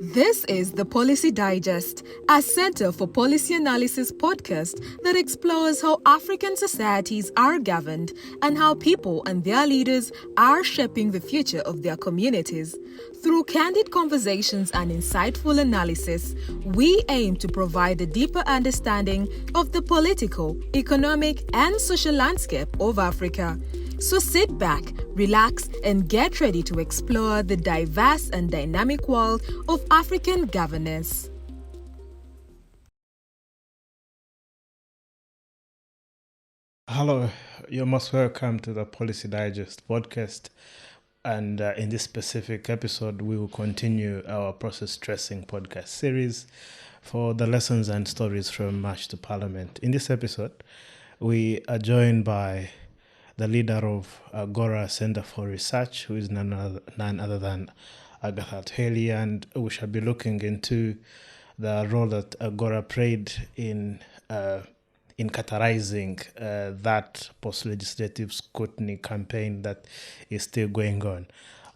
This is the Policy Digest, a Center for Policy Analysis podcast that explores how African societies are governed and how people and their leaders are shaping the future of their communities. Through candid conversations and insightful analysis, we aim to provide a deeper understanding of the political, economic, and social landscape of Africa. So sit back, relax, and get ready to explore the diverse and dynamic world of African governance. Hello, you're most welcome to the Policy Digest podcast. And in this specific episode, we will continue our process tracing podcast series for the lessons and stories from March to Parliament. In this episode, we are joined by the leader of AGORA Center for Research, who is none other than Agather Atuhaire, and we shall be looking into the role that AGORA played in catalyzing that post-legislative scrutiny campaign that is still going on.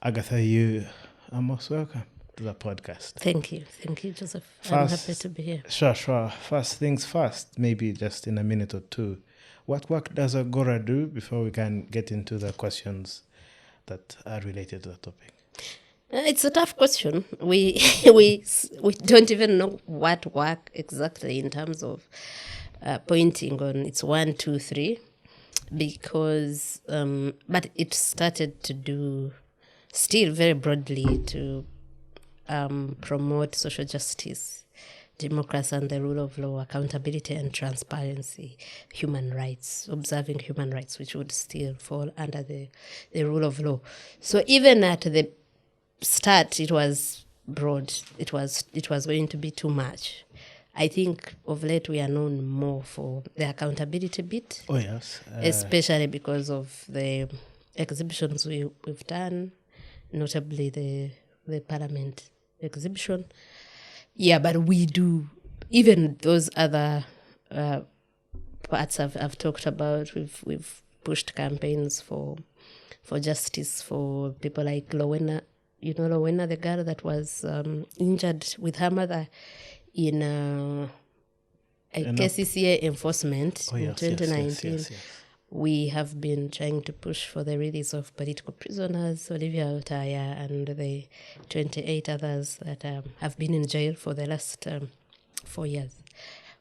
Agatha, you are most welcome to the podcast. Thank you, Joseph. I'm happy to be here. Sure. First things first, maybe just in a minute or two. What work does AGORA do before we can get into the questions that are related to the topic? It's a tough question. We don't even know what work exactly in terms of pointing on it's 1, 2, 3, because but it started to do still very broadly to promote social justice, democracy and the rule of law, accountability and transparency, human rights, observing human rights, which would still fall under the rule of law. So even at the start, it was broad. It was going to be too much. I think of late we are known more for the accountability bit. Oh, yes. Especially because of the exhibitions we've done, notably the Parliament exhibition. Yeah, but we do, even those other parts I've talked about, we've pushed campaigns for justice for people like Lowena. You know Lowena, the girl that was injured with her mother in a KCCA enforcement in 2019. Yes. We have been trying to push for the release of political prisoners, Agather Atuhaire, and the 28 others that have been in jail for the last 4 years,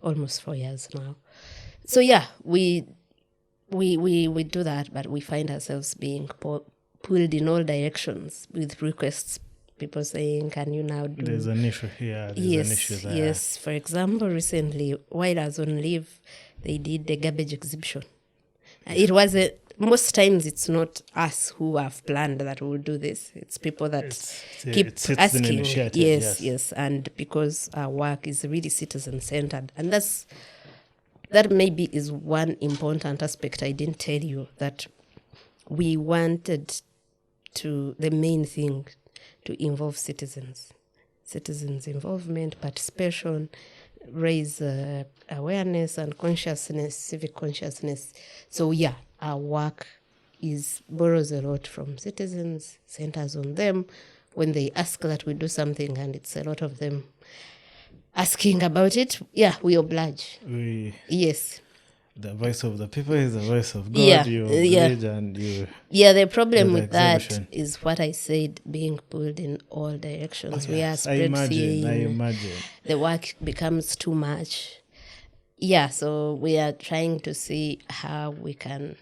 almost 4 years now. So yeah, we do that, but we find ourselves being pulled in all directions with requests. People saying, "Can you now do?" There's an issue here. Yes, an issue there. yes. For example, recently, while I was on leave, they did the garbage exhibition. It was most times it's not us who have planned that we'll do this. It's people that keep asking. Yes, and because our work is really citizen-centered, and that maybe is one important aspect I didn't tell you, that we wanted the main thing to involve citizens involvement, participation, raise awareness and consciousness, civic consciousness. So yeah, our work borrows a lot from citizens, centers on them when they ask that we do something, and it's a lot of them asking about it. Yeah, we oblige. Yes. The voice of the people is the voice of God. Yeah, you oblige and you... Yeah, the problem with exhibition. that is what I said, being pulled in all directions. Oh, We are yes. spread I thin. imagine. The work becomes too much. Yeah, so we are trying to see how we can,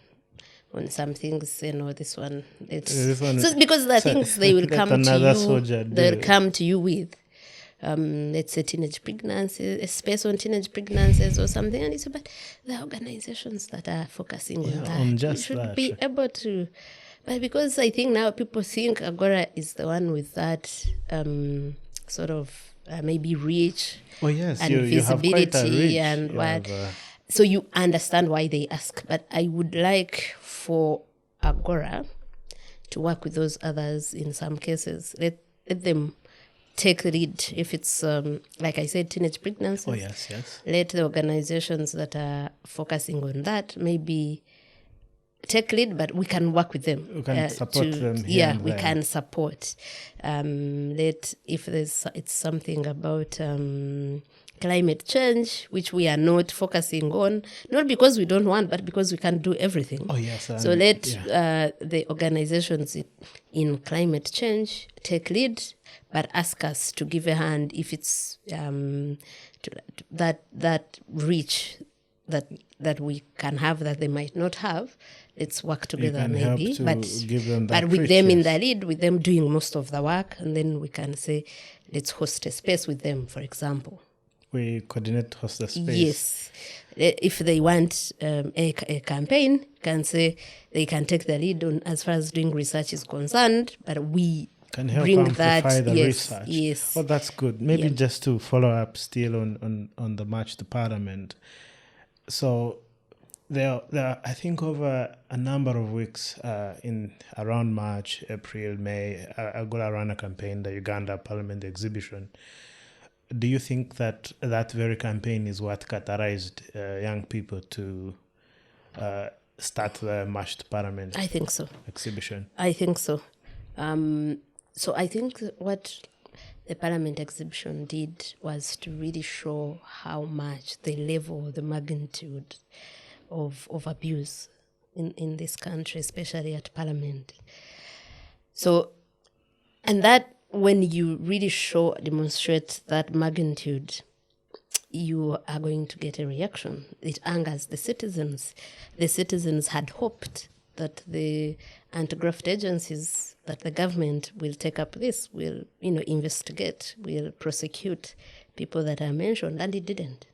on some things, this one. So because the things they will come to you, they'll come to you with. Let's say teenage pregnancies, a space on teenage pregnancies or something, and it's about the organizations that are focusing on that. On just you should that. be able to, but because I think now people think AGORA is the one with that sort of maybe reach and visibility you have quite a reach. And what. So you understand why they ask, but I would like for AGORA to work with those others in some cases. Let them take the lead. If it's, like I said, teenage pregnancies. Oh, yes. Let the organizations that are focusing on that maybe take lead, but we can work with them. We can support them here and we there. can support. If it's something about climate change, which we are not focusing on, not because we don't want, but because we can't do everything. Oh, yes. So the organizations in climate change take lead, but ask us to give a hand if it's that reach that we can have that they might not have. Let's work together, maybe. But give them that with them in the lead, with them doing most of the work, and then we can say, let's host a space with them, for example. We coordinate host a space. Yes. If they want a campaign, can say they can take the lead on as far as doing research is concerned, but we can help bring amplify the yes, research. Yes. Oh, that's good. Maybe just to follow up still on the march to Parliament. So there are, I think, over a number of weeks in around March, April, May, AGORA ran a campaign, the Uganda Parliament exhibition. Do you think that very campaign is what catalyzed young people to start the March to Parliament? I think so. Exhibition. I think so. So I think what the Parliament exhibition did was to really show how much the level, the magnitude of abuse in this country, especially at Parliament. So, and that when you really demonstrate that magnitude, you are going to get a reaction. It angers the citizens. The citizens had hoped that the anti-graft agencies, that the government will take up this, will, investigate, will prosecute people that are mentioned, and it didn't.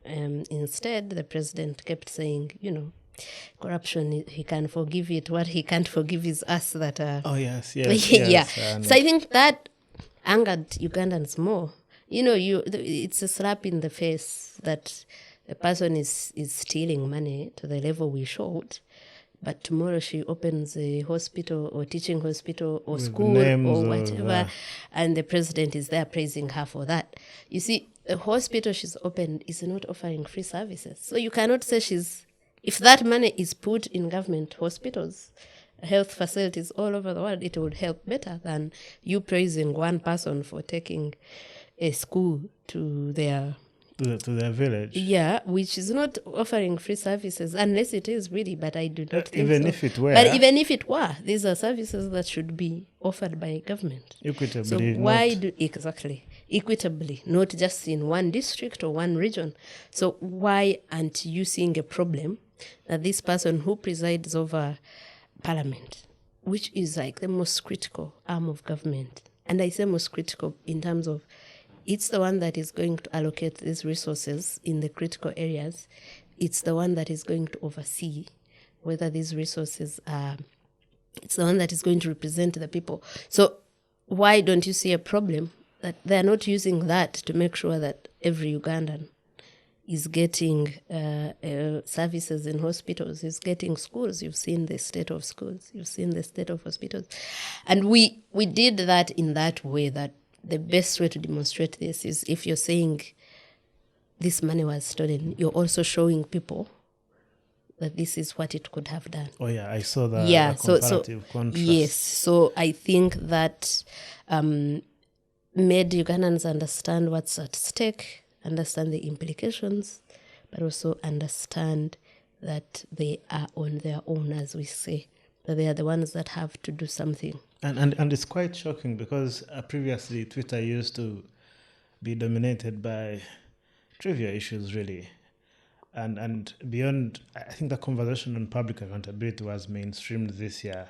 Instead, the president kept saying, corruption, he can forgive it. What he can't forgive is us that are... Oh, yes. Yeah. So I think that angered Ugandans more. It's a slap in the face that a person is stealing money to the level we showed, but tomorrow she opens a hospital or teaching hospital or school or whatever, and the president is there praising her for that. You see, a hospital she's opened is not offering free services. So you cannot say if that money is put in government hospitals, health facilities all over the world, it would help better than you praising one person for taking a school to their village. Yeah, which is not offering free services, unless it is really, but I do not think even so. If it were. But even if it were, these are services that should be offered by government. Equitably. So why equitably, not just in one district or one region. So why aren't you seeing a problem that this person who presides over Parliament, which is like the most critical arm of government, and I say most critical in terms of it's the one that is going to allocate these resources in the critical areas. It's the one that is going to oversee whether these resources are... It's the one that is going to represent the people. So why don't you see a problem that they're not using that to make sure that every Ugandan is getting services in hospitals, is getting schools? You've seen the state of schools. You've seen the state of hospitals. And we did that in that way, that the best way to demonstrate this is if you're saying this money was stolen, you're also showing people that this is what it could have done. Oh, yeah, I saw that. Yeah, comparative contrast. Yes, so I think that made Ugandans understand what's at stake, understand the implications, but also understand that they are on their own, as we say, that they are the ones that have to do something. And it's quite shocking because previously Twitter used to be dominated by trivial issues, really. And beyond, I think the conversation on public accountability was mainstreamed this year.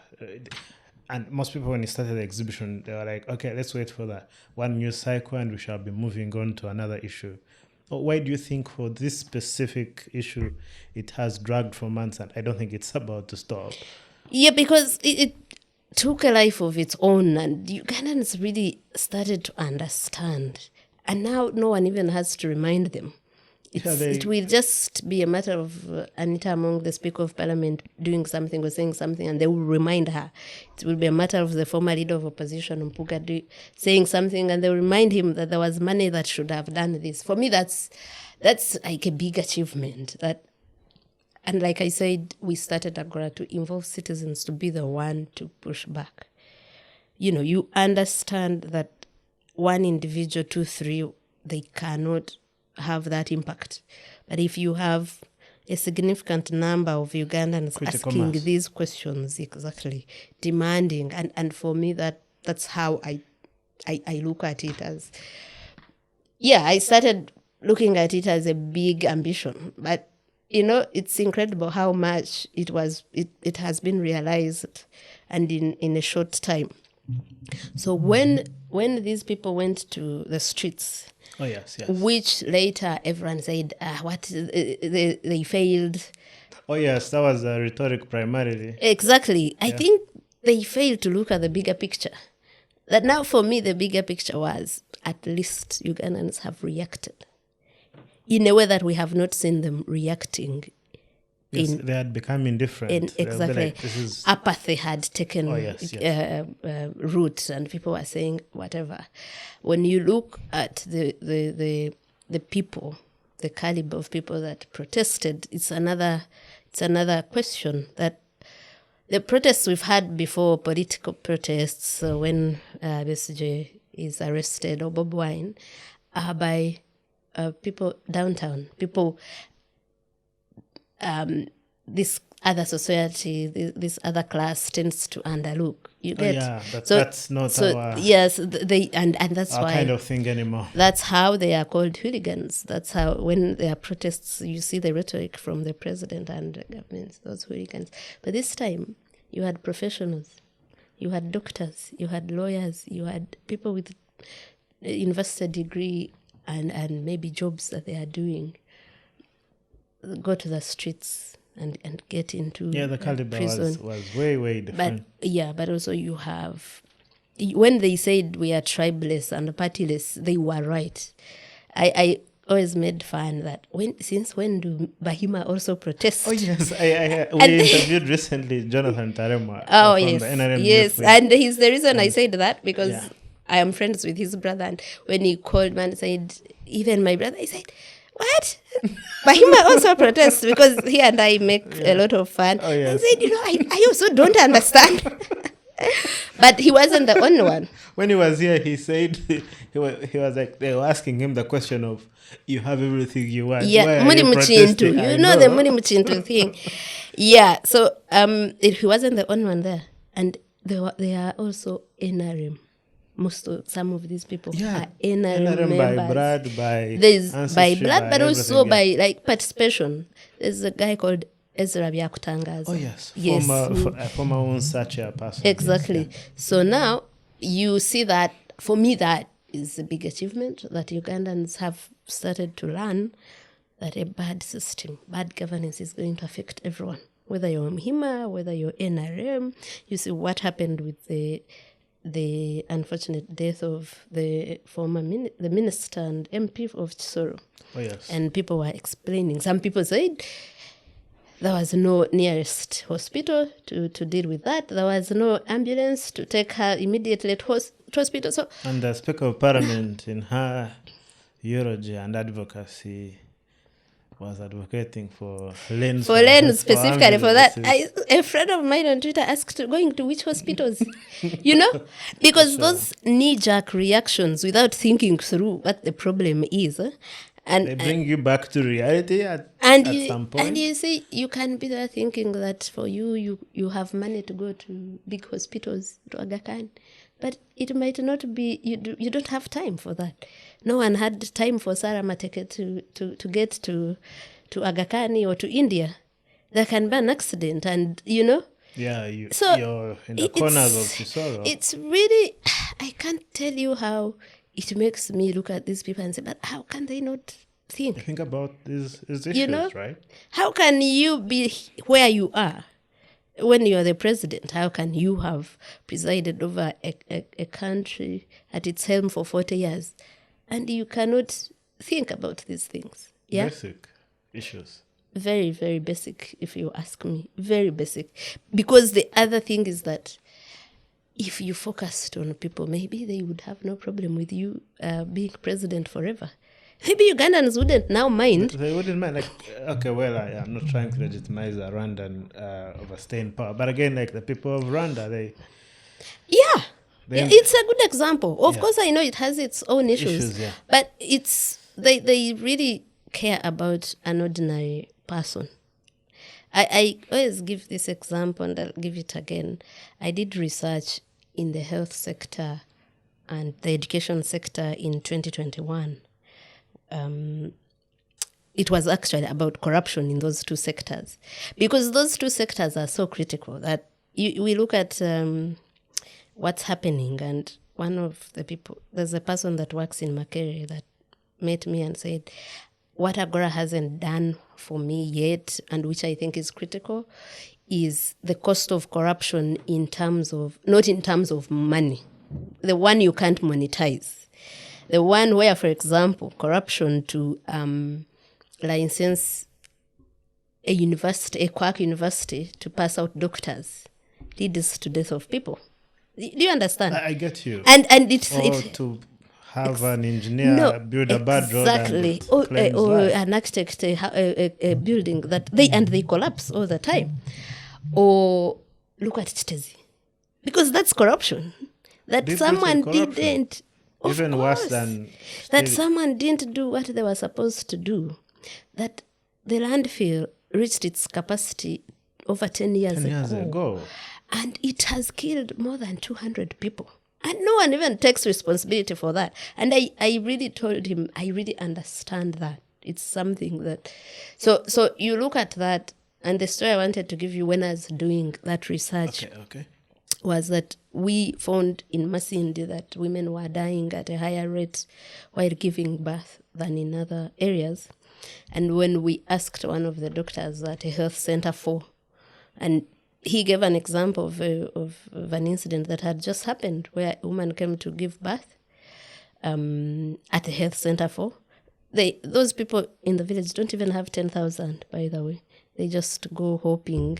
And most people, when it started the exhibition, they were like, okay, let's wait for the one news cycle and we shall be moving on to another issue. Why do you think for this specific issue, it has dragged for months and I don't think it's about to stop? Yeah, because it took a life of its own, and Ugandans really started to understand. And now no one even has to remind them. It will just be a matter of Anita Among, the Speaker of Parliament, doing something or saying something, and they will remind her. It will be a matter of the former leader of opposition, Mpuga, saying something, and they will remind him that there was money that should have done this. For me, that's like a big achievement. That And like I said, we started Agora to involve citizens to be the one to push back. You understand that one individual, 2, 3, they cannot have that impact. But if you have a significant number of Ugandans Critical asking mass. these questions, exactly, demanding, and for me that's how I look at it as. Yeah, I started looking at it as a big ambition, but it's incredible how much it has been realized, and in a short time. So when these people went to the streets, Oh, yes. which later everyone said, they failed. Oh, yes, that was a rhetoric primarily. Exactly. I think they failed to look at the bigger picture. That now for me, the bigger picture was at least Ugandans have reacted in a way that we have not seen them reacting. Yes, they had become indifferent. They would be Exactly. like, this is... Apathy had taken root, and people were saying whatever. When you look at the people, the caliber of people that protested, it's another question. That the protests we've had before, political protests, when Besigye is arrested or Bob Wine, are by people downtown, people. This other society, this other class tends to underlook. You get? That's not our... Yes, and that's our why kind of thing anymore. That's how they are called hooligans. That's how, when there are protests, you see the rhetoric from the president and the government, those hooligans. But this time, you had professionals, you had doctors, you had lawyers, you had people with university degree and maybe jobs that they are doing. Go to the streets and get into the caliber prison. was way different. But also you have, when they said we are tribeless and partyless, they were right. I always made fun that since when do Bahima also protest? Oh yes, we interviewed recently Jonathan Tarema. Oh from yes, the NRM yes, Youth and he's the reason I said that, because Yeah. I am friends with his brother, and when he called me and said, even my brother, he said, what? Bahima also protests, because he and I make a lot of fun. Oh, yes. And said, I also don't understand. But he wasn't the only one. When he was here, he said he was like, they were asking him the question of, you have everything you want. Yeah, Why Muni are you Muchintu. protesting? You know the Muni Muchintu thing. Yeah, so he wasn't the only one there. And they are also NRM. Some of these people are NRM by members. blood, by There's by ancestry, blood, but also everything, by like participation. There's a guy called Ezra Byakutangaza. Oh yes, Yes. former UNSA person. Exactly. Yes, So now you see that, for me, that is a big achievement, that Ugandans have started to learn that a bad system, bad governance is going to affect everyone. Whether you're Mhima, whether you're NRM, you see what happened with the unfortunate death of the former the minister and MP of Chisoro. Oh yes. And people were explaining. Some people said there was no nearest hospital to deal with that. There was no ambulance to take her immediately to hospital. So, And the Speaker of Parliament, in her eulogy and advocacy, was advocating for lanes. for lanes specifically for that. ambulances. A friend of mine on Twitter asked, going to which hospitals? Because those knee-jerk reactions without thinking through what the problem is. They bring you back to reality at some point. And you see, you can be there thinking that for you have money to go to big hospitals, to Aga Khan. But it might not be, you don't have time for that. No one had time for Sarah Mateke to get to Aga Khan or to India. There can be an accident, and Yeah, So you're in the corners of Chisoro. It's really, I can't tell you how it makes me look at these people and say, but how can they not think? Think about these issues, right? How can you be where you are when you are the president? How can you have presided over a country at its helm for 40 years and you cannot think about these things? Yeah? Basic issues. Very, very basic, if you ask me. Very basic. Because the other thing is that if you focused on people, maybe they would have no problem with you being president forever. maybe Ugandans wouldn't now mind. They wouldn't mind. Like, okay, well, I'm not trying to legitimize a Rwandan overstaying power, but again, like the people of Rwanda, Yeah, it's a good example. Of course, I know it has its own issues, yeah. but they really care about an ordinary person. I always give this example, and I'll give it again. I did research in the health sector and the education sector in 2021. It was actually about corruption in those two sectors, because those two sectors are so critical that we look at what's happening. And one of the people, there's a person that works in Makere that met me and said, what Agora hasn't done for me yet, and which I think is critical, is the cost of corruption in terms of, not in terms of money, the one you can't monetize. The one where, for example, corruption to license a university, a quack university, to pass out doctors leads to death of people. Do you understand? I get you. And it's to have an engineer build a bad road exactly, or an architect a building that they collapse all the time. Or look at Chitezi, because that's corruption. That someone didn't. Even worse than that someone didn't do what they were supposed to do. That the landfill reached its capacity over 10 years ago. And it has killed more than 200 people. And no one even takes responsibility for that. And I really told him, I really understand that. It's something that... So you look at that, and the story I wanted to give you when I was doing that research was that we found in Masindi that women were dying at a higher rate while giving birth than in other areas. And when we asked one of the doctors at a health center and he gave an example of an incident that had just happened where a woman came to give birth at a health center those people in the village don't even have 10,000, by the way. They just go hoping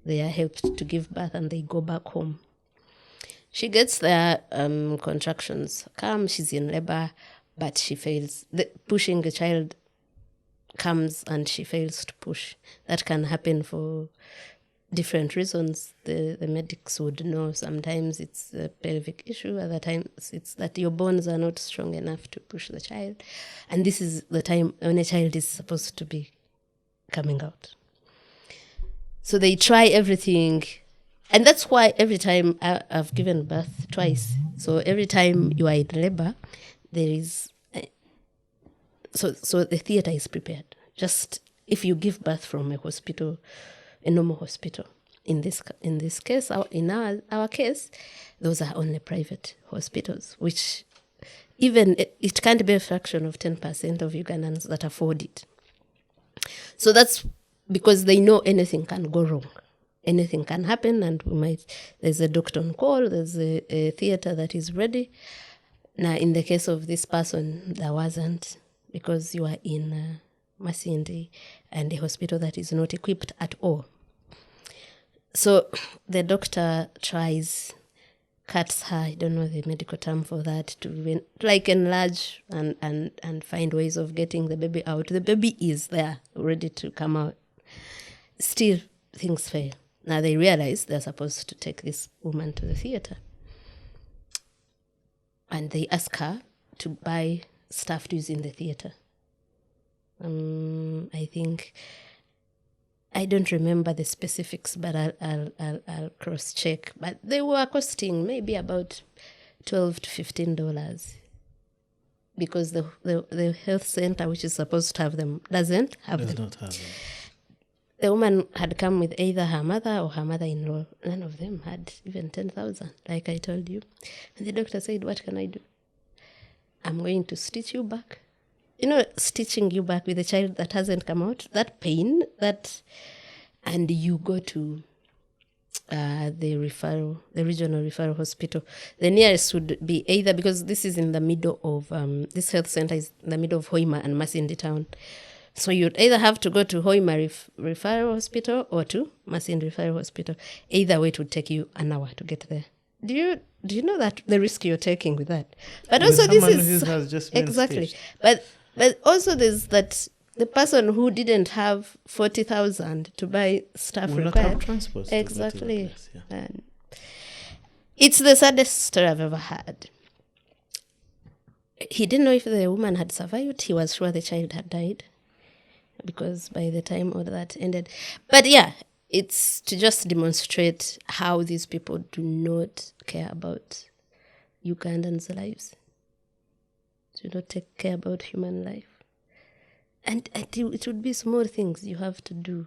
they are helped to give birth, and they go back home. She gets there, contractions come, she's in labor, but she fails. Pushing a child comes and she fails to push. That can happen for different reasons. The medics would know. Sometimes it's a pelvic issue, other times it's that your bones are not strong enough to push the child. And this is the time when a child is supposed to be coming out. So they try everything. And that's why every time I've given birth twice. So every time you are in labor, there is... So the theater is prepared. Just if you give birth from a hospital, a normal hospital. In this case, in our case, those are only private hospitals, which even it can't be a fraction of 10% of Ugandans that afford it. So that's because they know anything can go wrong. Anything can happen, and there's a doctor on call, there's a theater that is ready. Now, in the case of this person, there wasn't, because you are in Masindi and a hospital that is not equipped at all. So the doctor cuts her, I don't know the medical term for that, to like enlarge and find ways of getting the baby out. The baby is there, ready to come out. Still, things fail. Now they realize they're supposed to take this woman to the theater. And they ask her to buy stuff to use in the theater. I think... I don't remember the specifics, but I'll cross-check. But they were costing maybe about $12 to $15, because the health center, which is supposed to have them, does not have them. The woman had come with either her mother or her mother-in-law. None of them had even 10,000, like I told you. And the doctor said, "What can I do? I'm going to stitch you back." You know, stitching you back with a child that hasn't come out, that pain, and you go to the regional referral hospital. The nearest would be either, because this is in the middle of, this health center is in the middle of Hoima and Masindi town. So you'd either have to go to Hoima referral hospital or to Masindi referral hospital. Either way, it would take you an hour to get there. Do you know that the risk you're taking with that? But also this is has just been exactly. stitched. But But also there's that the person who didn't have 40,000 to buy stuff Will not required. have transport to go to the Exactly. place, yeah. And it's the saddest story I've ever had. He didn't know if the woman had survived. He was sure the child had died, because by the time all that ended. But yeah, it's to just demonstrate how these people do not care about Ugandans' lives. Do not take care about human life. And it would be small things you have to do.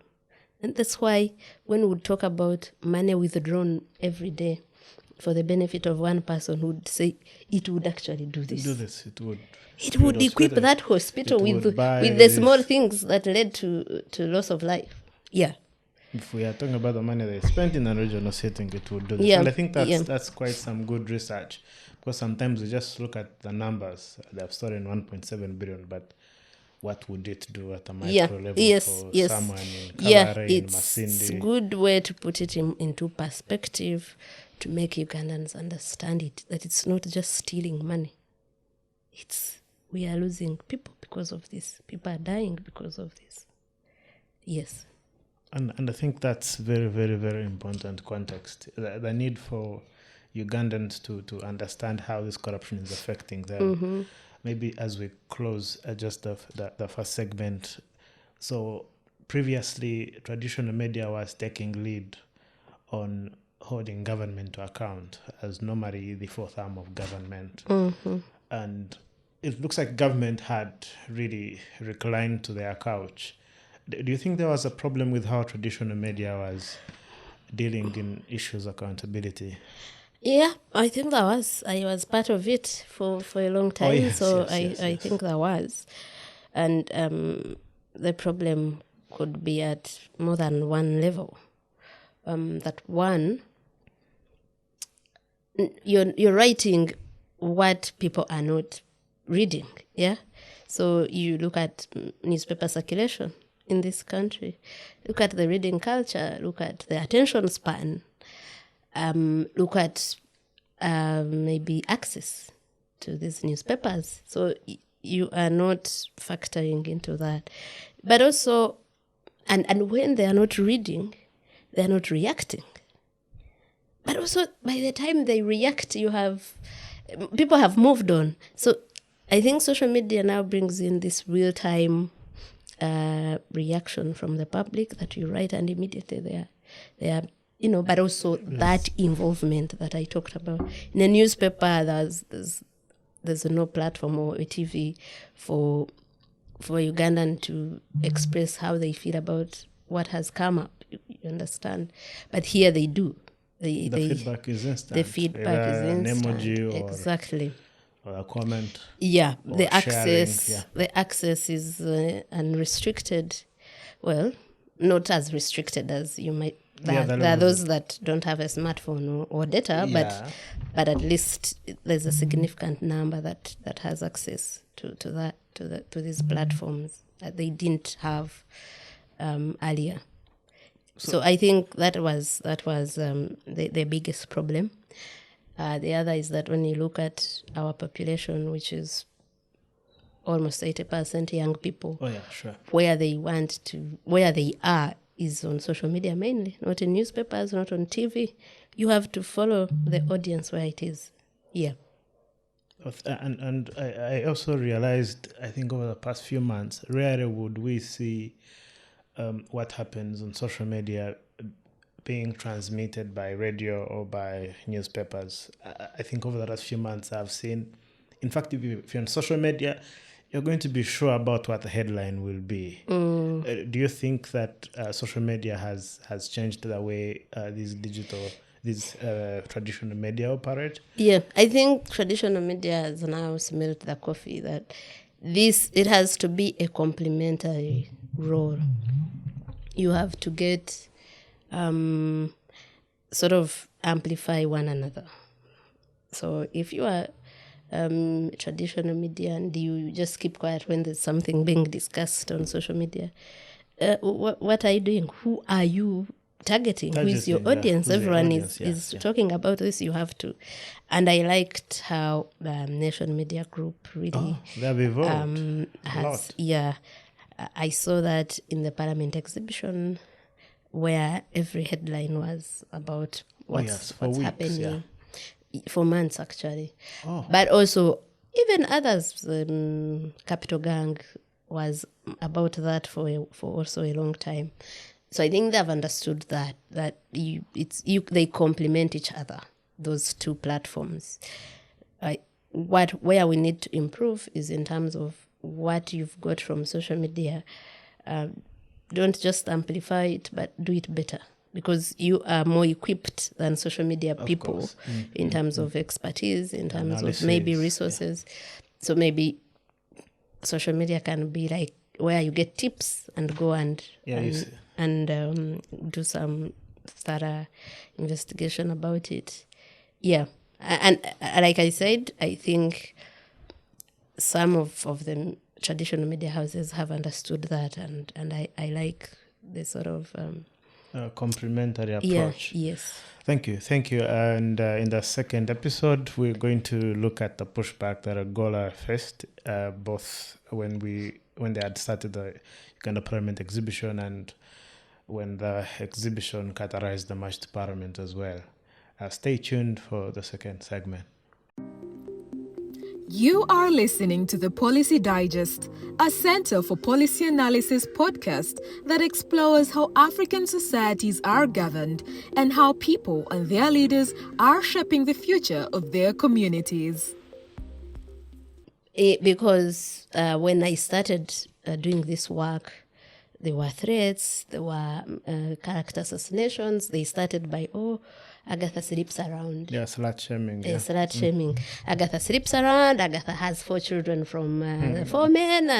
And that's why when we talk about money withdrawn every day for the benefit of one person, who would say it would actually do this. It would equip that hospital with the small things that led to loss of life. Yeah. If we are talking about the money they spent in a regional setting, it would do this. Yeah. And I think that's quite some good research, because sometimes we just look at the numbers. They have stolen 1.7 billion, but what would it do at a micro level for someone in Kalare, in Masindi? It's a good way to put it into perspective, to make Ugandans understand it, that it's not just stealing money. We are losing people because of this. People are dying because of this. Yes. And I think that's very, very, very important context. The need for Ugandans to understand how this corruption is affecting them. Mm-hmm. Maybe as we close just the first segment. So previously, traditional media was taking lead on holding government to account as normally the fourth arm of government. Mm-hmm. And it looks like government had really reclined to their couch. Do you think there was a problem with how traditional media was dealing in issues of accountability? Yeah, I think there was. I was part of it for a long time, I think there was. And the problem could be at more than one level. That one, you're writing what people are not reading, yeah? So you look at newspaper circulation in this country, look at the reading culture, look at the attention span, look at maybe access to these newspapers. So you are not factoring into that. But also, and when they are not reading, they are not reacting. But also, by the time they react, people have moved on. So I think social media now brings in this real-time reaction from the public, that you write and immediately they are but also that involvement that I talked about. In a newspaper, there's no platform or a TV for Ugandan to express how they feel about what has come up. You understand? But here they do. The feedback is instant. The feedback is instant. An emoji or exactly. Or a comment. Yeah, the sharing, access. The access is unrestricted. Well, not as restricted as you might. There are those that don't have a smartphone or data, but at least there's a significant number that has access to these platforms that they didn't have earlier. So I think that was the biggest problem. The other is that when you look at our population, which is almost 80% young people, where they are is on social media mainly, not in newspapers, not on TV. You have to follow the audience where it is. Yeah. And I also realized, I think over the past few months, rarely would we see what happens on social media being transmitted by radio or by newspapers. I think over the last few months I've seen, in fact, if you're on social media, you're going to be sure about what the headline will be. Do you think that social media has changed the way these traditional media operate? Yeah, I think traditional media has now smelled the coffee that it has to be a complementary role. You have to get sort of amplify one another. So if you are traditional media and you just keep quiet when there's something being discussed on social media, what are you doing? Who are you targeting, who is your audience. Everyone is talking about this. You have to. And I liked how the Nation Media Group really they've evolved a lot. Yeah, I saw that in the Parliament exhibition, where every headline was about what's happening for months actually. But also even others, Capital Gang was about that for also a long time. So I think they've understood that they complement each other, those two platforms. Where we need to improve is in terms of what you've got from social media. Don't just amplify it, but do it better, because you are more equipped than social media people in terms of expertise, in terms of maybe resources. So maybe social media can be like where you get tips and go and do some thorough investigation about it. Yeah. And like I said, I think some of the traditional media houses have understood that, and I like the sort of complementary approach. Yes. Thank you. And in the second episode, we're going to look at the pushback that AGORA faced, both when they had started the Uganda Parliament exhibition and when the exhibition catalyzed the march to Parliament as well. Stay tuned for the second segment. You are listening to the Policy Digest, a Center for Policy Analysis podcast that explores how African societies are governed and how people and their leaders are shaping the future of their communities. Because when I started doing this work, there were threats, there were character assassinations. They started by, Agatha sleeps around. Yeah, slut shaming. Slut shaming. Agatha sleeps around. Agatha has 4 children from the 4 men,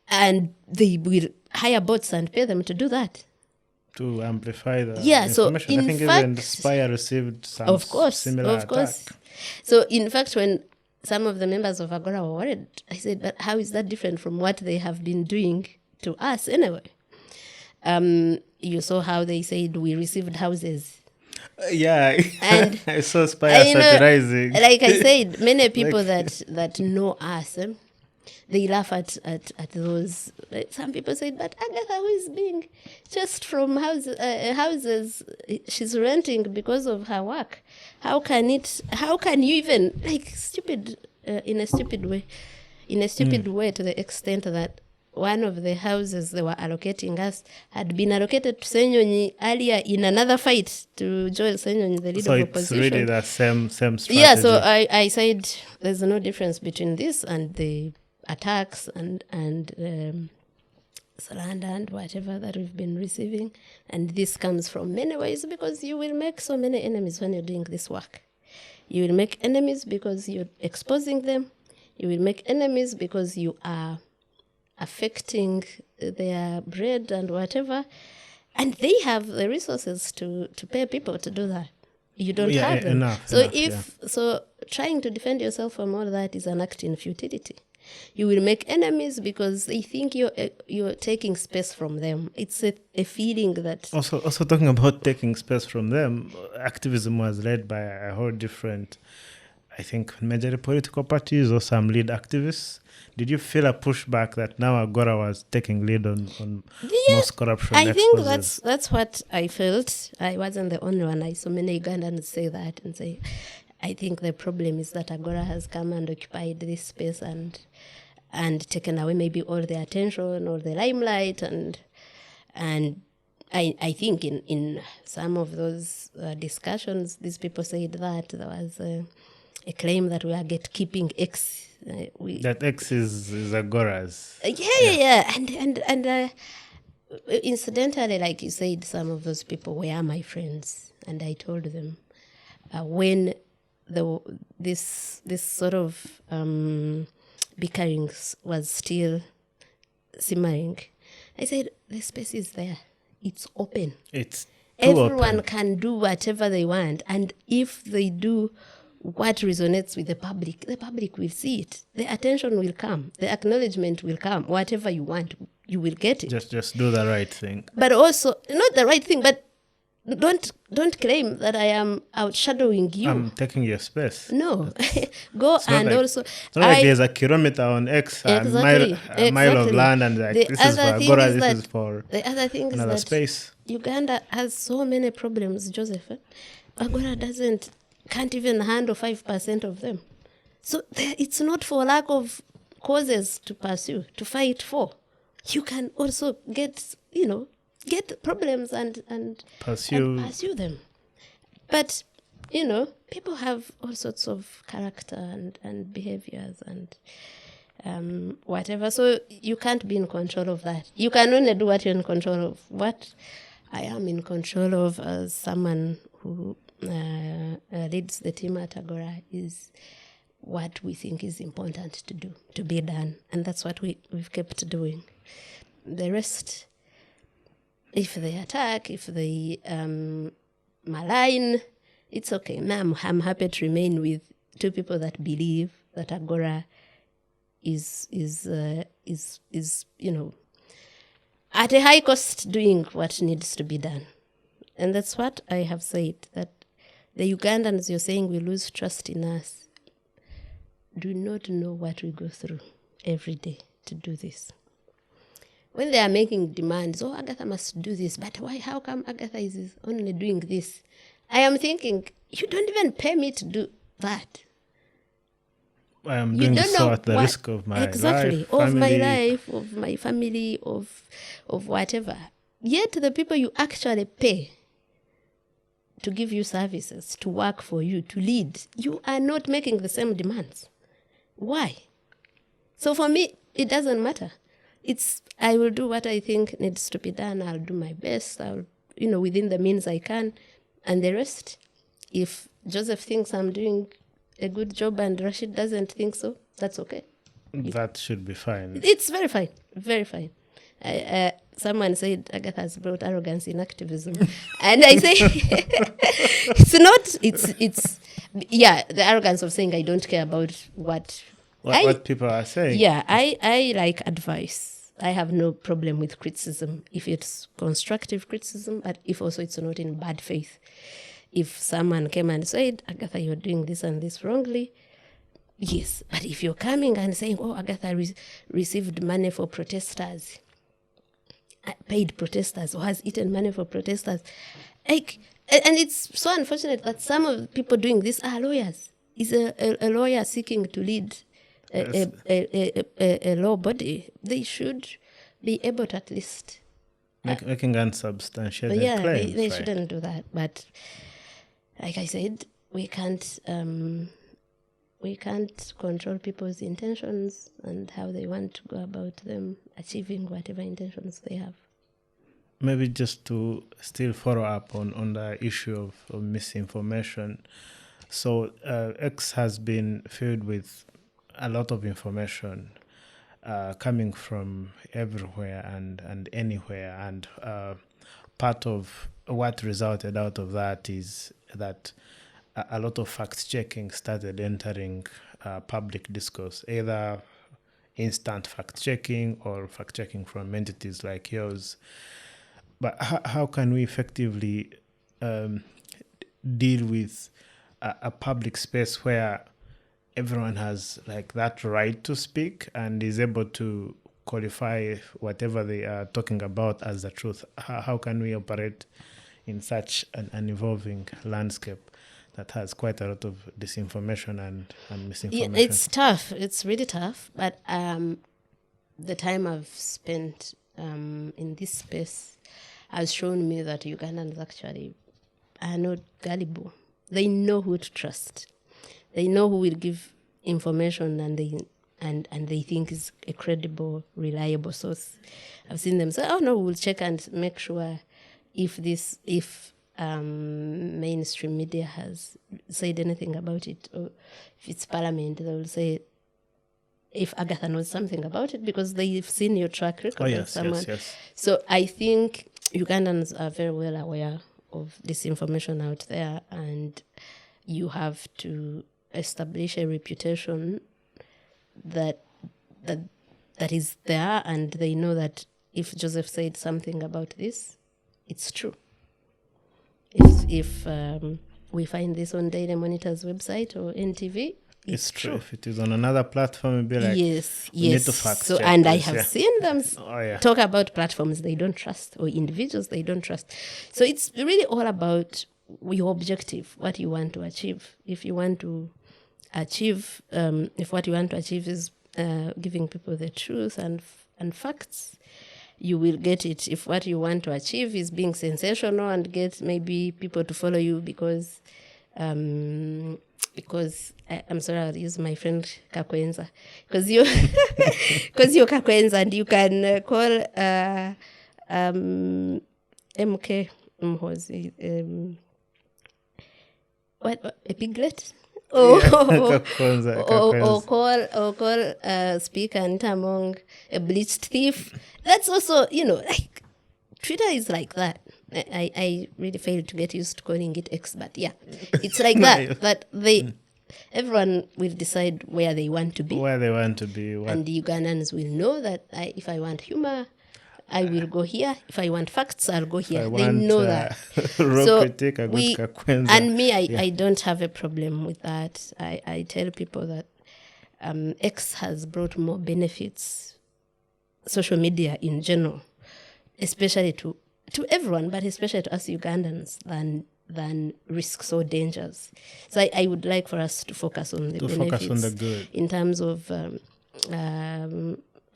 and they will hire bots and pay them to do that. To amplify the information. So I think even the Spire received some similar attack. So in fact, when some of the members of AGORA were worried, I said, but how is that different from what they have been doing to us anyway? You saw how they said we received houses. And I saw Spire satirizing. Like I said, many people that know us, they laugh at those. Some people say, but Agatha, who is being just from houses she's renting because of her work. How can you even, stupid, in a stupid way to the extent that one of the houses they were allocating us had been allocated to Senyonyi earlier in another fight to Joel Senyonyi, the leader of opposition. So it's really the same strategy. Yeah, so I said there's no difference between this and the attacks and slander and whatever that we've been receiving. And this comes from many ways, because you will make so many enemies when you're doing this work. You will make enemies because you're exposing them. You will make enemies because you are affecting their bread and whatever, and they have the resources to pay people to do that. You don't have them. So trying to defend yourself from all that is an act in futility. You will make enemies because they think you're taking space from them. It's a feeling that... Also talking about taking space from them, activism was led by a whole different, I think, major political parties or some lead activists. Did you feel a pushback that now AGORA was taking lead on most corruption I think that's what I felt. I wasn't the only one. I saw many Ugandans say that and say, I think the problem is that AGORA has come and occupied this space and taken away maybe all the attention or the limelight, and I think in some of those discussions, these people said that there was a claim that we are gatekeeping X. That X is AGORA's. Yeah. And incidentally, like you said, some of those people were my friends, and I told them when this sort of bickering was still simmering, I said, the space is there. It's open. Everyone can do whatever they want, and if they do what resonates with the public will see it. The attention will come. The acknowledgement will come. Whatever you want, you will get it. Just do the right thing. But also, not the right thing, but don't claim that I am outshadowing you. I'm taking your space. No, go It's not and like, also. it's not like there's a kilometer on X, a mile of land, and like, this is for Agora, this is for the other thing another is that space. Uganda has so many problems, Joseph. Agora can't even handle 5% of them. So it's not for lack of causes to pursue, to fight for. You can also get problems and pursue them. But, people have all sorts of character and behaviors and whatever. So you can't be in control of that. You can only do what you're in control of. What I am in control of as someone who leads the team at Agora is what we think is important to do, to be done. And that's what we've kept doing. The rest, if they attack, if they malign, it's okay. Now I'm happy to remain with two people that believe that Agora is at a high cost doing what needs to be done. And that's what I have said, that the Ugandans you're saying we lose trust in us do not know what we go through every day to do this. When they are making demands, Agatha must do this, but why? How come Agatha is only doing this? I am thinking, you don't even pay me to do that. I am doing so at the risk of my life, of my life, of my family, of whatever. Yet the people you actually pay to give you services, to work for you, to lead, you are not making the same demands. Why? So for me, it doesn't matter. I will do what I think needs to be done. I'll do my best. I'll, within the means I can. And the rest, if Joseph thinks I'm doing a good job and Rashid doesn't think so, that's okay. That should be fine. It's very fine. Very fine. Someone said Agatha has brought arrogance in activism. And I say, it's the arrogance of saying I don't care about what people are saying. Yeah, I like advice. I have no problem with criticism if it's constructive criticism, but if also it's not in bad faith. If someone came and said, Agatha, you're doing this and this wrongly, yes. But if you're coming and saying, Agatha received money for protesters, paid protesters, or has eaten money for protesters, and it's so unfortunate that some of the people doing this are lawyers. Is a lawyer seeking to lead a law body, they should be able to at least making unsubstantiated claims. They shouldn't do that. But like I said, we can't control people's intentions and how they want to go about them achieving whatever intentions they have. Maybe just to still follow up on the issue of misinformation. So X has been filled with a lot of information coming from everywhere and anywhere. And part of what resulted out of that is that a lot of fact-checking started entering public discourse, either instant fact-checking or fact-checking from entities like yours. But how can we effectively deal with a public space where everyone has like that right to speak and is able to qualify whatever they are talking about as the truth? How can we operate in such an evolving landscape that has quite a lot of disinformation and misinformation? Yeah, it's tough. It's really tough. But the time I've spent in this space has shown me that Ugandans actually are not gullible. They know who to trust. They know who will give information and they think is a credible, reliable source. I've seen them say, we'll check and make sure if mainstream media has said anything about it, or if it's parliament, they will say if Agatha knows something about it because they've seen your track record of someone. Yes. So I think Ugandans are very well aware of this information out there, and you have to establish a reputation that is there, and they know that if Joseph said something about this, it's true. If we find this on Daily Monitor's website or NTV, it's true. If it is on another platform, it'd be like, yes. need to fact So, check and this, I have seen them talk about platforms they don't trust or individuals they don't trust. So it's really all about your objective, what you want to achieve. If you want to achieve, if what you want to achieve is giving people the truth and facts, you will get it. If what you want to achieve is being sensational and get maybe people to follow you because I'm sorry, I'll use my friend Kakwenza, because you're Kakwenza and you can call MK what a piglet. Or call speaker and among a bleached thief. That's also, like Twitter is like that. I really failed to get used to calling it X, but yeah, it's like that. That everyone will decide where they want to be. And the Ugandans will know that if I want humor, I will go here. If I want facts, I'll go here. They know that. I don't have a problem with that. I tell people that X has brought more benefits, social media in general, especially to everyone, but especially to us Ugandans, than risks or dangers. So I would like for us to focus on the benefits, focus on the good, in terms of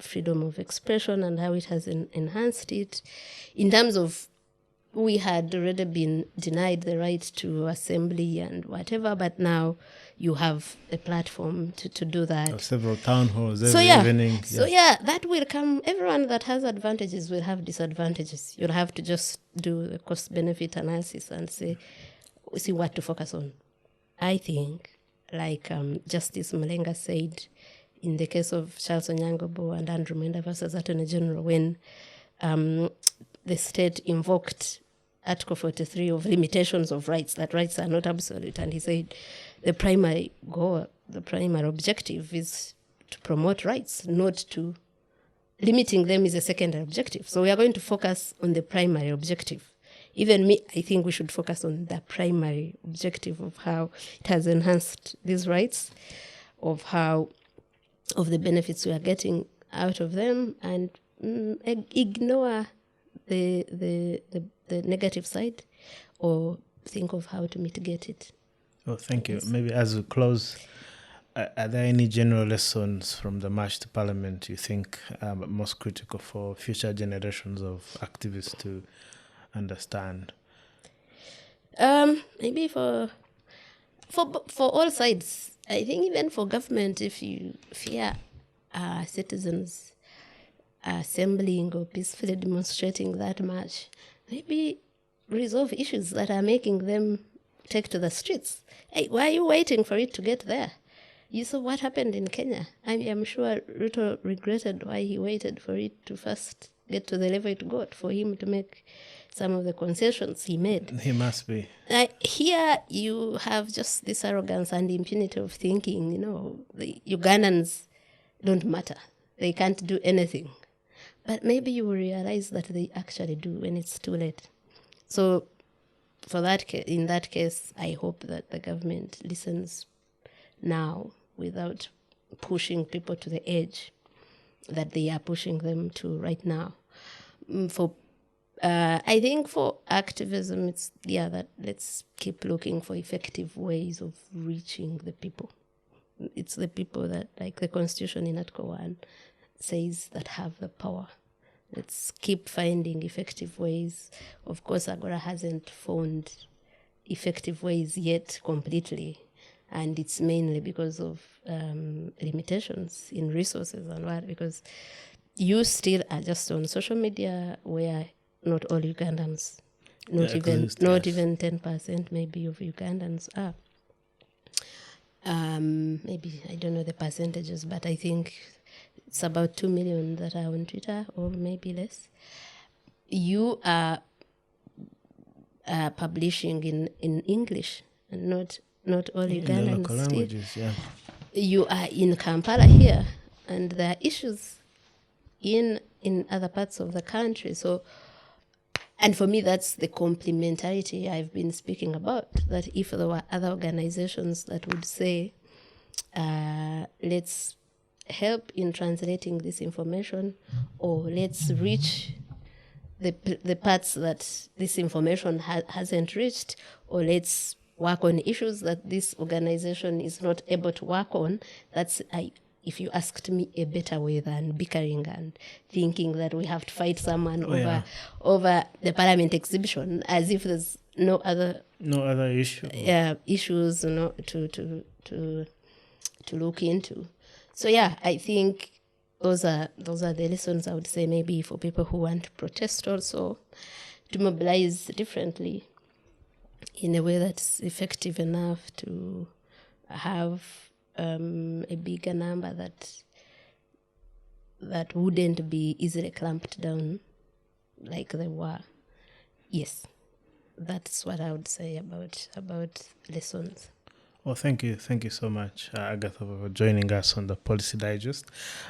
freedom of expression and how it has enhanced it. In terms of, we had already been denied the right to assembly and whatever, but now you have a platform to do that. Several town halls every evening. So that will come. Everyone that has advantages will have disadvantages. You'll have to just do the cost-benefit analysis and see what to focus on. I think, like Justice Malenga said, in the case of Charles Onyangobo and Andrew Mwenda versus Attorney General, when the state invoked Article 43 of limitations of rights, that rights are not absolute, and he said the primary goal, the primary objective is to promote rights, not to limiting them is a secondary objective. So we are going to focus on the primary objective. Even me, I think we should focus on the primary objective of how it has enhanced these rights, of the benefits we are getting out of them, and ignore the negative side, or think of how to mitigate it. Oh, thank you. Maybe as we close, are there any general lessons from the march to Parliament you think are most critical for future generations of activists to understand? Maybe for all sides. I think even for government, if you fear citizens assembling or peacefully demonstrating that much, maybe resolve issues that are making them take to the streets. Hey, why are you waiting for it to get there? You saw what happened in Kenya. I'm sure Ruto regretted why he waited for it to first get to the level it got, for him to make some of the concessions he made. He must be. Here you have just this arrogance and impunity of thinking, the Ugandans don't matter. They can't do anything. But maybe you will realize that they actually do when it's too late. So in that case, I hope that the government listens now without pushing people to the edge that they are pushing them to right now. I think for activism, it's that let's keep looking for effective ways of reaching the people. It's the people that, like the Constitution in Article 1 says, that have the power. Let's keep finding effective ways. Of course, AGORA hasn't found effective ways yet completely, and it's mainly because of limitations in resources and what, because you still are just on social media where not all Ugandans, not even 10% maybe of Ugandans are. Maybe, I don't know the percentages, but I think it's about 2 million that are on Twitter, or maybe less. You are publishing in English, and not all Ugandans. In the local languages, You are in Kampala here, and there are issues in other parts of the country. So And for me, that's the complementarity I've been speaking about, that if there were other organizations that would say, let's help in translating this information, or let's reach the parts that this information hasn't reached, or let's work on issues that this organization is not able to work on, that's, if you asked me, a better way than bickering and thinking that we have to fight someone over the Parliament exhibition, as if there's no other issue. Issues, to look into. So I think those are the lessons I would say, maybe for people who want to protest also, to mobilize differently in a way that's effective enough to have a bigger number that wouldn't be easily clamped down like they were. Yes, that's what I would say about lessons. Well, thank you so much, Agatha, for joining us on the Policy Digest.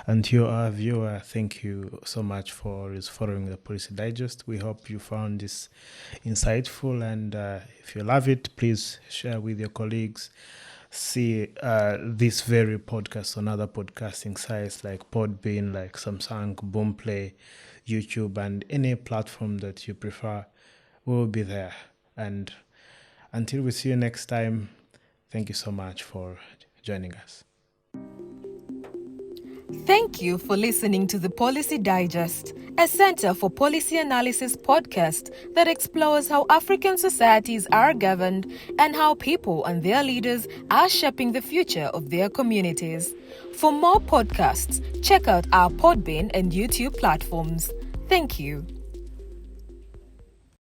And to our viewer, thank you so much for following the Policy Digest. We hope you found this insightful, and if you love it, please share with your colleagues. See this very podcast on other podcasting sites like Podbean, like Samsung, Boomplay, YouTube, and any platform that you prefer. We will be there. And until we see you next time, thank you so much for joining us. Thank you for listening to the Policy Digest, a Center for Policy Analysis podcast that explores how African societies are governed and how people and their leaders are shaping the future of their communities. For more podcasts, check out our Podbean and YouTube platforms. Thank you.